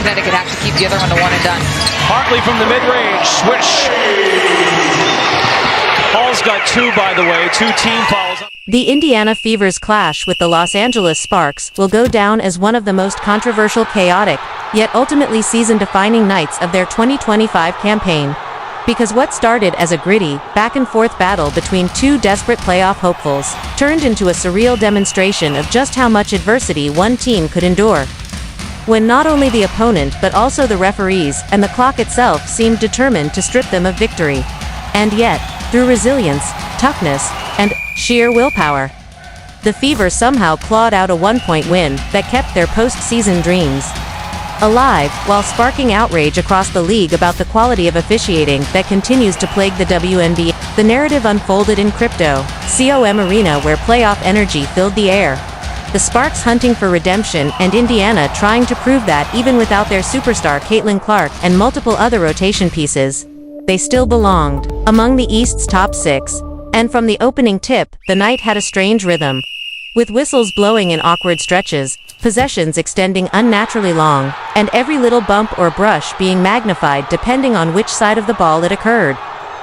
Connecticut have to keep the other one to one and done. Hartley from the mid-range, swish. Hall's got two, by the way, 2 team fouls. The Indiana Fever's clash with the Los Angeles Sparks will go down as one of the most controversial, chaotic, yet ultimately season-defining nights of their 2025 campaign. Because what started as a gritty, back-and-forth battle between two desperate playoff hopefuls turned into a surreal demonstration of just how much adversity one team could endure. When not only the opponent but also the referees and the clock itself seemed determined to strip them of victory. And yet, through resilience, toughness, and sheer willpower, the Fever somehow clawed out a one-point win that kept their postseason dreams alive, while sparking outrage across the league about the quality of officiating that continues to plague the WNBA. The narrative unfolded in Crypto.com Arena, where playoff energy filled the air. The Sparks hunting for redemption, and Indiana trying to prove that even without their superstar Caitlin Clark and multiple other rotation pieces, they still belonged among the East's top 6. And from the opening tip, the night had a strange rhythm. With whistles blowing in awkward stretches, possessions extending unnaturally long, and every little bump or brush being magnified depending on which side of the ball it occurred,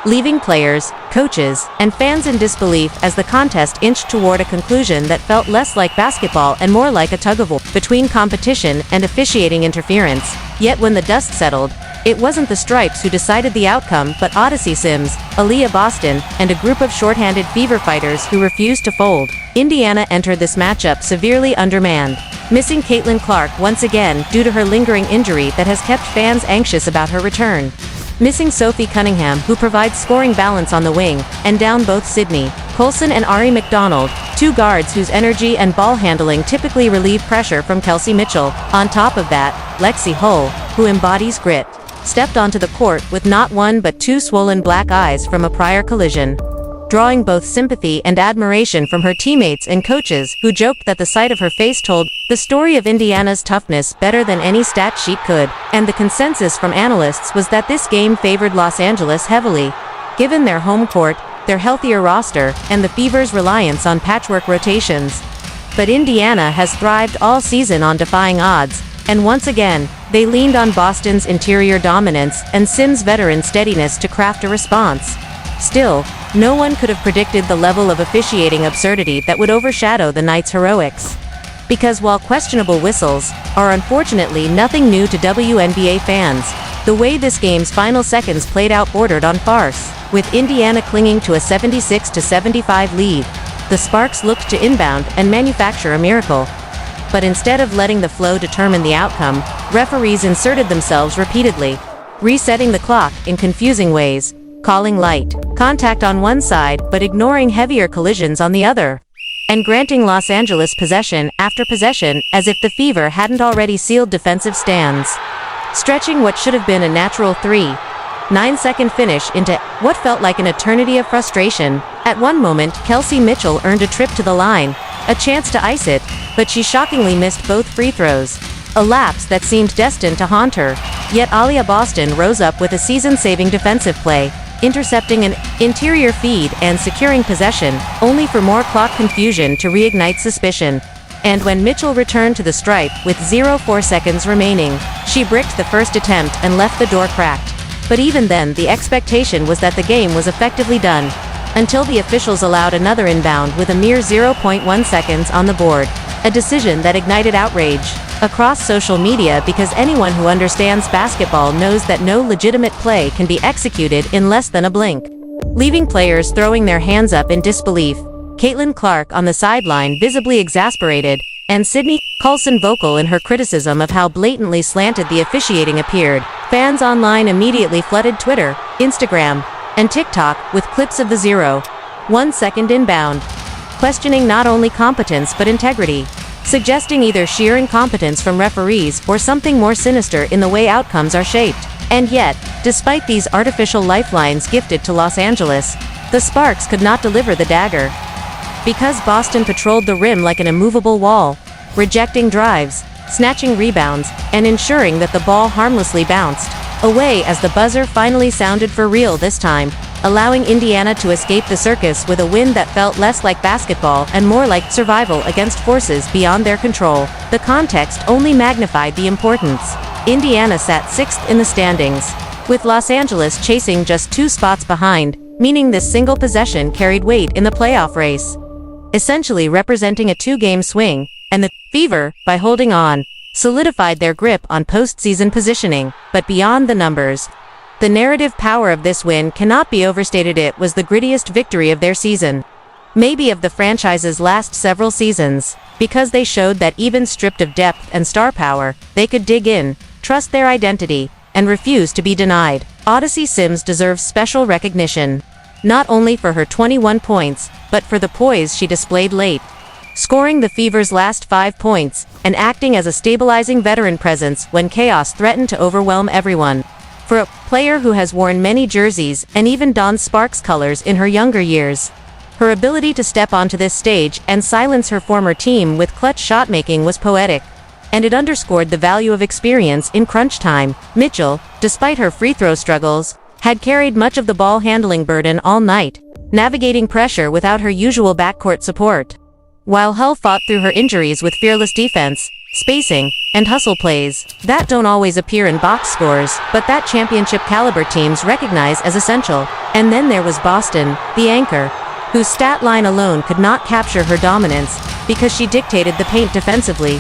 leaving players, coaches, and fans in disbelief as the contest inched toward a conclusion that felt less like basketball and more like a tug-of-war between competition and officiating interference. Yet when the dust settled, it wasn't the Stripes who decided the outcome but Odyssey Sims, Aaliyah Boston, and a group of short-handed Fever fighters who refused to fold. Indiana entered this matchup severely undermanned, missing Caitlin Clark once again due to her lingering injury that has kept fans anxious about her return. Missing Sophie Cunningham, who provides scoring balance on the wing, and down both Sydney Colson and Ari McDonald, 2 guards whose energy and ball handling typically relieve pressure from Kelsey Mitchell. On top of that, Lexi Hull, who embodies grit, stepped onto the court with not one but 2 swollen black eyes from a prior collision, drawing both sympathy and admiration from her teammates and coaches, who joked that the sight of her face told the story of Indiana's toughness better than any stat sheet could. And the consensus from analysts was that this game favored Los Angeles heavily, given their home court, their healthier roster, and the Fever's reliance on patchwork rotations. But Indiana has thrived all season on defying odds, and once again, they leaned on Boston's interior dominance and Sims' veteran steadiness to craft a response. Still, no one could have predicted the level of officiating absurdity that would overshadow the night's heroics. Because while questionable whistles are unfortunately nothing new to WNBA fans, the way this game's final seconds played out bordered on farce. With Indiana clinging to a 76-75 lead, the Sparks looked to inbound and manufacture a miracle. But instead of letting the flow determine the outcome, referees inserted themselves repeatedly, resetting the clock in confusing ways, calling light contact on one side but ignoring heavier collisions on the other, and granting Los Angeles possession after possession as if the Fever hadn't already sealed defensive stands, stretching what should have been a natural 3.9-second finish into what felt like an eternity of frustration. At one moment, Kelsey Mitchell earned a trip to the line, a chance to ice it, but she shockingly missed both free throws, a lapse that seemed destined to haunt her. Yet Aaliyah Boston rose up with a season-saving defensive play, intercepting an interior feed and securing possession, only for more clock confusion to reignite suspicion. And when Mitchell returned to the stripe with 0.4 seconds remaining, she bricked the first attempt and left the door cracked. But even then, the expectation was that the game was effectively done, until the officials allowed another inbound with a mere 0.1 seconds on the board, a decision that ignited outrage across social media because anyone who understands basketball knows that no legitimate play can be executed in less than a blink, leaving players throwing their hands up in disbelief. Caitlin Clark on the sideline visibly exasperated, and Sydney Colson vocal in her criticism of how blatantly slanted the officiating appeared. Fans online immediately flooded Twitter, Instagram, and TikTok with clips of the 0.1 second inbound, questioning not only competence but integrity, suggesting either sheer incompetence from referees or something more sinister in the way outcomes are shaped. And yet, despite these artificial lifelines gifted to Los Angeles, the Sparks could not deliver the dagger. Because Boston patrolled the rim like an immovable wall, rejecting drives, snatching rebounds, and ensuring that the ball harmlessly bounced away as the buzzer finally sounded for real this time, allowing Indiana to escape the circus with a win that felt less like basketball and more like survival against forces beyond their control. The context only magnified the importance. Indiana sat 6th in the standings, with Los Angeles chasing just 2 spots behind, meaning this single possession carried weight in the playoff race, essentially representing a 2-game swing, and the Fever, by holding on, solidified their grip on postseason positioning. But beyond the numbers, the narrative power of this win cannot be overstated. It was the grittiest victory of their season, maybe of the franchise's last several seasons, because they showed that even stripped of depth and star power, they could dig in, trust their identity, and refuse to be denied. Odyssey Sims deserves special recognition, not only for her 21 points, but for the poise she displayed late, scoring the Fever's last 5 points, and acting as a stabilizing veteran presence when chaos threatened to overwhelm everyone. For a player who has worn many jerseys and even donned Sparks colors in her younger years, her ability to step onto this stage and silence her former team with clutch shot-making was poetic, and it underscored the value of experience in crunch time. Mitchell, despite her free throw struggles, had carried much of the ball-handling burden all night, navigating pressure without her usual backcourt support, while Hull fought through her injuries with fearless defense, spacing, and hustle plays that don't always appear in box scores, but that championship-caliber teams recognize as essential. And then there was Boston, the anchor, whose stat line alone could not capture her dominance, because she dictated the paint defensively,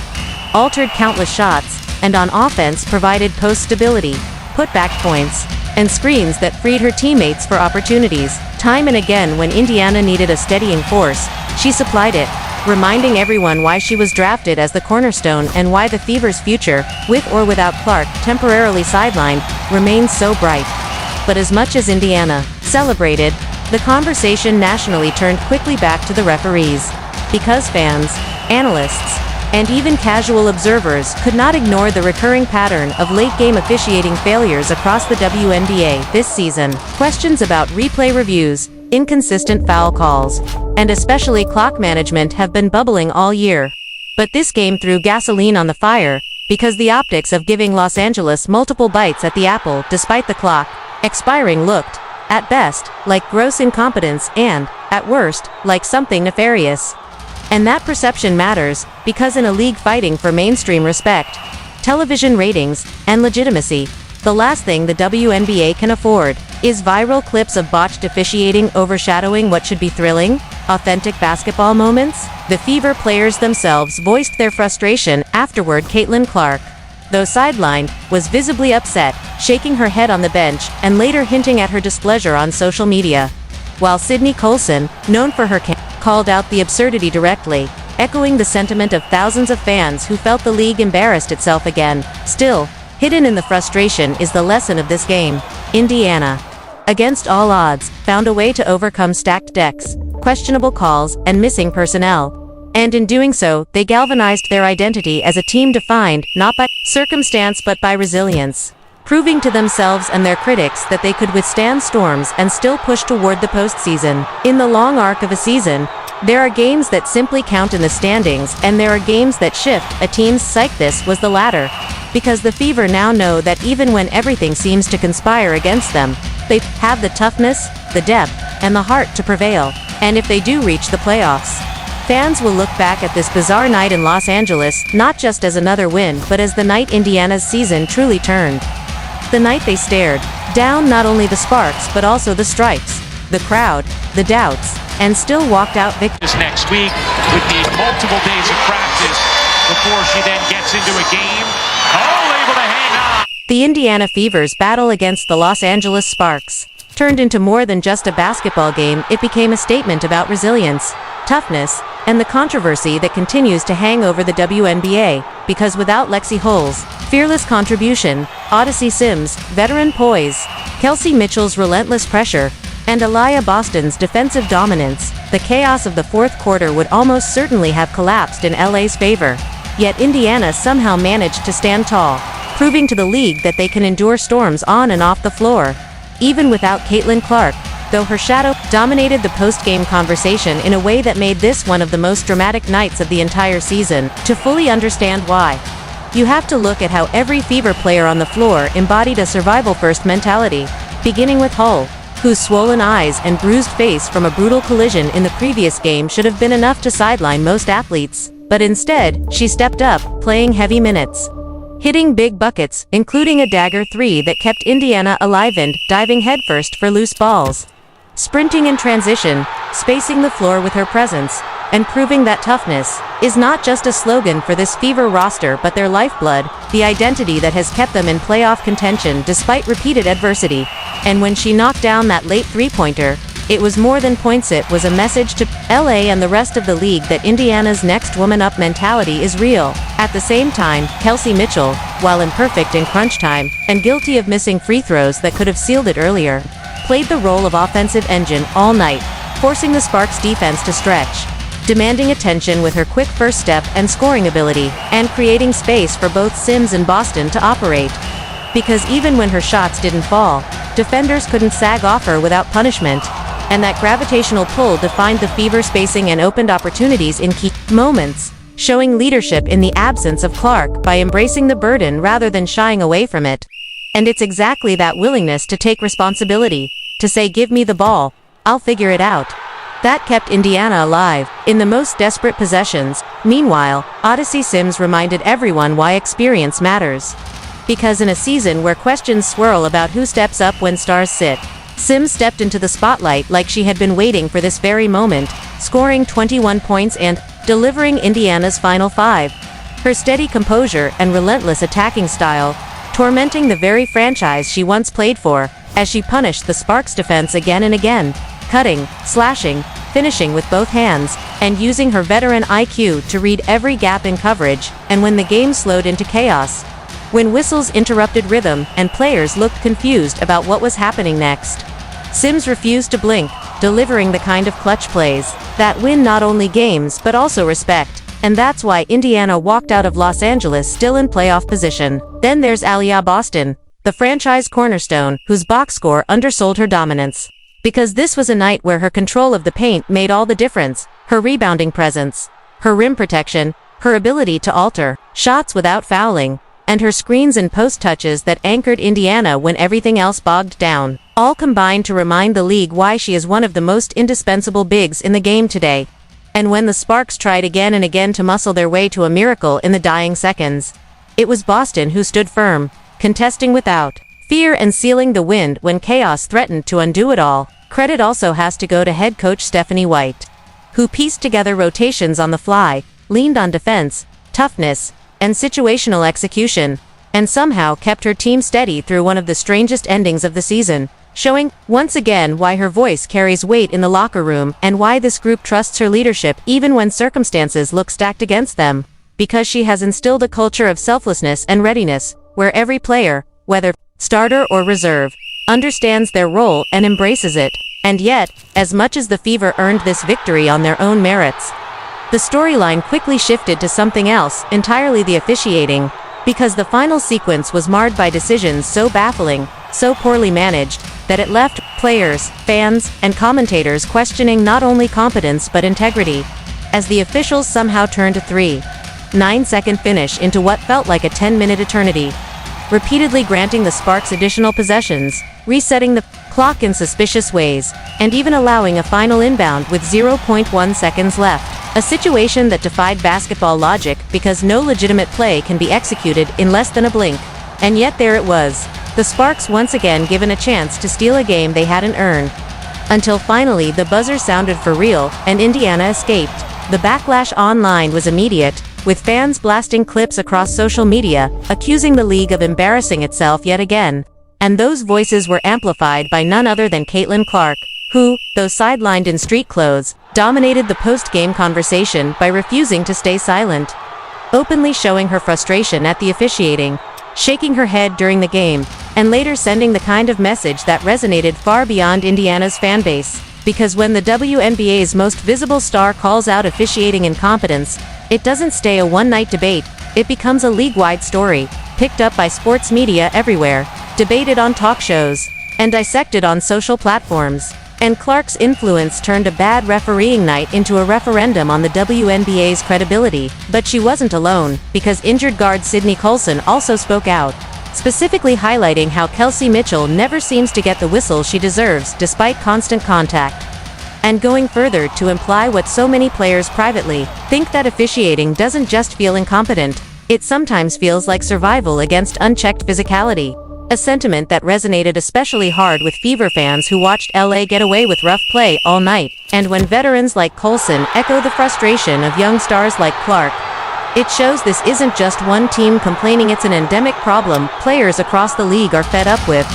altered countless shots, and on offense provided post stability, putback points, and screens that freed her teammates for opportunities. Time and again when Indiana needed a steadying force, she supplied it, reminding everyone why she was drafted as the cornerstone and why the Fever's future, with or without Clark temporarily sidelined, remains so bright. But as much as Indiana celebrated, the conversation nationally turned quickly back to the referees, because fans, analysts, and even casual observers could not ignore the recurring pattern of late-game officiating failures across the WNBA this season. Questions about replay reviews, inconsistent foul calls, and especially clock management have been bubbling all year. But this game threw gasoline on the fire, because the optics of giving Los Angeles multiple bites at the apple despite the clock expiring looked, at best, like gross incompetence and, at worst, like something nefarious. And that perception matters, because in a league fighting for mainstream respect, television ratings, and legitimacy, the last thing the WNBA can afford is viral clips of botched officiating overshadowing what should be thrilling, authentic basketball moments. The Fever players themselves voiced their frustration afterward. Caitlin Clark, though sidelined, was visibly upset, shaking her head on the bench and later hinting at her displeasure on social media, while Sydney Colson, known for her called out the absurdity directly, echoing the sentiment of thousands of fans who felt the league embarrassed itself again. Still, hidden in the frustration is the lesson of this game. Indiana, against all odds, found a way to overcome stacked decks, questionable calls, and missing personnel. And in doing so, they galvanized their identity as a team defined not by circumstance but by resilience, proving to themselves and their critics that they could withstand storms and still push toward the postseason. In the long arc of a season, there are games that simply count in the standings, and there are games that shift a team's psyche. This was the latter, because the Fever now know that even when everything seems to conspire against them, they have the toughness, the depth, and the heart to prevail. And if they do reach the playoffs, fans will look back at this bizarre night in Los Angeles not just as another win but as the night Indiana's season truly turned. The night they stared down not only the Sparks but also the Stripes, the crowd, the doubts, and still walked out victorious. Next week would need multiple days of practice before she then gets into a game. All able to hang on. The Indiana Fever's battle against the Los Angeles Sparks turned into more than just a basketball game. It became a statement about resilience, toughness, and the controversy that continues to hang over the WNBA, because without Lexi Hull's fearless contribution, Odyssey Sims' veteran poise, Kelsey Mitchell's relentless pressure, and Aliyah Boston's defensive dominance, the chaos of the fourth quarter would almost certainly have collapsed in LA's favor. Yet Indiana somehow managed to stand tall, proving to the league that they can endure storms on and off the floor. Even without Caitlin Clark, though her shadow dominated the post-game conversation in a way that made this one of the most dramatic nights of the entire season. To fully understand why, you have to look at how every Fever player on the floor embodied a survival-first mentality, beginning with Hull, whose swollen eyes and bruised face from a brutal collision in the previous game should have been enough to sideline most athletes, but instead, she stepped up, playing heavy minutes. hitting big buckets, including a dagger 3 that kept Indiana alive and diving headfirst for loose balls. Sprinting in transition, spacing the floor with her presence, and proving that toughness is not just a slogan for this Fever roster but their lifeblood, the identity that has kept them in playoff contention despite repeated adversity. And when she knocked down that late three-pointer, it was more than points. It was a message to LA and the rest of the league that Indiana's next woman up mentality is real. At the same time, Kelsey Mitchell, while imperfect in crunch time, and guilty of missing free throws that could have sealed it earlier, played the role of offensive engine all night, forcing the Sparks defense to stretch, demanding attention with her quick first step and scoring ability, and creating space for both Sims and Boston to operate. Because even when her shots didn't fall, defenders couldn't sag off her without punishment, and that gravitational pull defined the Fever spacing and opened opportunities in key moments, showing leadership in the absence of Clark by embracing the burden rather than shying away from it. And it's exactly that willingness to take responsibility, to say give me the ball, I'll figure it out, that kept Indiana alive in the most desperate possessions. Meanwhile, Odyssey Sims reminded everyone why experience matters. Because in a season where questions swirl about who steps up when stars sit, Sims stepped into the spotlight like she had been waiting for this very moment, scoring 21 points and delivering Indiana's final 5. Her steady composure and relentless attacking style, tormenting the very franchise she once played for, as she punished the Sparks defense again and again, cutting, slashing, finishing with both hands, and using her veteran IQ to read every gap in coverage. And when the game slowed into chaos, when whistles interrupted rhythm and players looked confused about what was happening next, Sims refused to blink, delivering the kind of clutch plays that win not only games but also respect. And that's why Indiana walked out of Los Angeles still in playoff position. Then there's Aliyah Boston, the franchise cornerstone, whose box score undersold her dominance. Because this was a night where her control of the paint made all the difference, her rebounding presence, her rim protection, her ability to alter shots without fouling, and her screens and post touches that anchored Indiana when everything else bogged down, all combined to remind the league why she is one of the most indispensable bigs in the game today. And when the Sparks tried again and again to muscle their way to a miracle in the dying seconds, it was Boston who stood firm, contesting without fear and sealing the win when chaos threatened to undo it all. Credit also has to go to head coach Stephanie White, who pieced together rotations on the fly, leaned on defense, toughness, and situational execution, and somehow kept her team steady through one of the strangest endings of the season, showing, once again, why her voice carries weight in the locker room and why this group trusts her leadership even when circumstances look stacked against them. Because she has instilled a culture of selflessness and readiness, where every player, whether starter or reserve, understands their role and embraces it. And yet, as much as the Fever earned this victory on their own merits, the storyline quickly shifted to something else, entirely the officiating, because the final sequence was marred by decisions so baffling, so poorly managed, that it left players, fans, and commentators questioning not only competence but integrity, as the officials somehow turned a 3.9-second finish into what felt like a 10-minute eternity, repeatedly granting the Sparks additional possessions, resetting the clock in suspicious ways, and even allowing a final inbound with 0.1 seconds left. A situation that defied basketball logic because no legitimate play can be executed in less than a blink. And yet there it was, the Sparks once again given a chance to steal a game they hadn't earned. Until finally the buzzer sounded for real, and Indiana escaped. The backlash online was immediate, with fans blasting clips across social media, accusing the league of embarrassing itself yet again. And those voices were amplified by none other than Caitlin Clark, who, though sidelined in street clothes, dominated the post-game conversation by refusing to stay silent, openly showing her frustration at the officiating, shaking her head during the game, and later sending the kind of message that resonated far beyond Indiana's fanbase. Because when the WNBA's most visible star calls out officiating incompetence, it doesn't stay a one-night debate, it becomes a league-wide story, picked up by sports media everywhere, debated on talk shows, and dissected on social platforms. And Clark's influence turned a bad refereeing night into a referendum on the WNBA's credibility. But she wasn't alone, because injured guard Sydney Colson also spoke out, specifically highlighting how Kelsey Mitchell never seems to get the whistle she deserves despite constant contact. And going further to imply what so many players privately think, that officiating doesn't just feel incompetent, It sometimes feels like survival against unchecked physicality. A sentiment that resonated especially hard with Fever fans who watched LA get away with rough play all night, and when veterans like Coulson echo the frustration of young stars like Clark. It shows this isn't just one team complaining, it's an endemic problem players across the league are fed up with.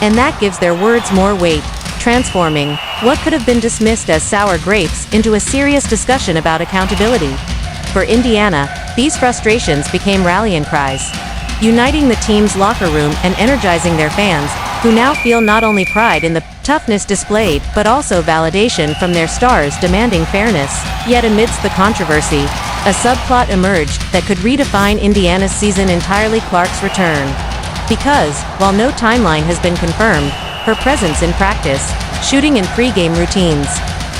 And that gives their words more weight, transforming what could have been dismissed as sour grapes into a serious discussion about accountability. For Indiana, these frustrations became rallying cries, uniting the team's locker room and energizing their fans, who now feel not only pride in the toughness displayed but also validation from their stars demanding fairness. Yet amidst the controversy, a subplot emerged that could redefine Indiana's season entirely: Clark's return. Because, while no timeline has been confirmed, her presence in practice, shooting in pre-game routines,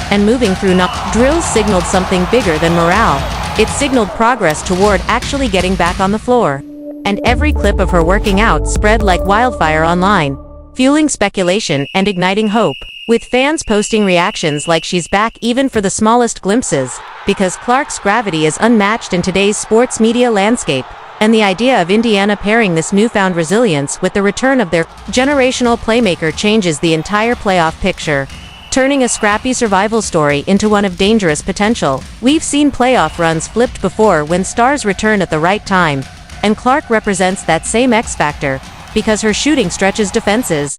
and moving through drills signaled something bigger than morale. It signaled progress toward actually getting back on the floor. And every clip of her working out spread like wildfire online, fueling speculation and igniting hope, with fans posting reactions like she's back even for the smallest glimpses, because Clark's gravity is unmatched in today's sports media landscape. And the idea of Indiana pairing this newfound resilience with the return of their generational playmaker changes the entire playoff picture, turning a scrappy survival story into one of dangerous potential. We've seen playoff runs flipped before when stars return at the right time, and Clark represents that same X factor, because her shooting stretches defenses,